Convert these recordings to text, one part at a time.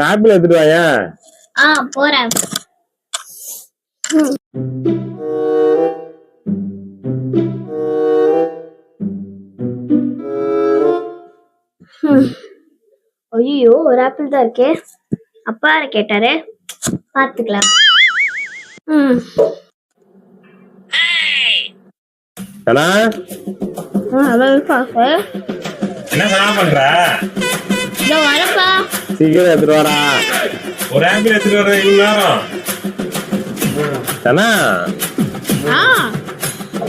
Apple எடுத்துட்டு வாயா. போறேன். ஐயோ, ஒரு ஆப்பிள் தான் இருக்கே. அப்பா கேட்டாரு, பாத்துக்கலாம். என்ன பண்ற? வரப்பா, சீக்கிரம் எடுத்துட்டு வாடா. ஒரு ஆப்பிள் எடுத்துட்டு வர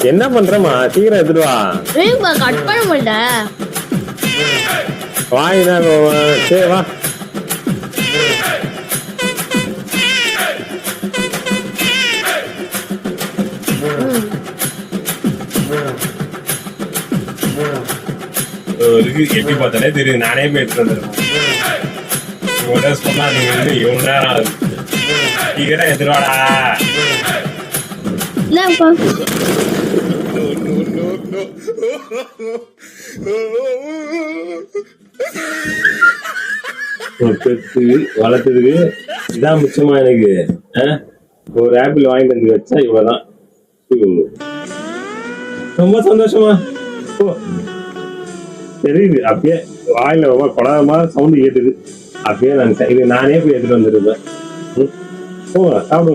என்ன பண்றமா? சீக்கிரம் எடுத்துட்டு வா. கட் பண்ண முடியல. வாயினா சரி வா. எப்படி பார்த்தாலே தெரியுது. நானே போய் எடுத்துட்டு வந்துருக்கேன். சொன்னா நீங்க எவ்வளவு நேரம் ஆகுது? சீக்கிரம் எடுத்துட்டு வாடா. பெற்று வளர்த்ததுக்கு இதான் மிச்சமா எனக்கு. ஒரு ஆப்பிள் வாங்கிட்டு வந்து வச்சா இவ்வளவுதான். ரொம்ப சந்தோஷமா தெரியுது. அப்படியே வாயில ரொம்ப கொடாதமா சவுண்டு கேட்டுது. அப்படியே நானே போய் எடுத்துட்டு வந்துருப்பேன். சாப்பிடுங்க.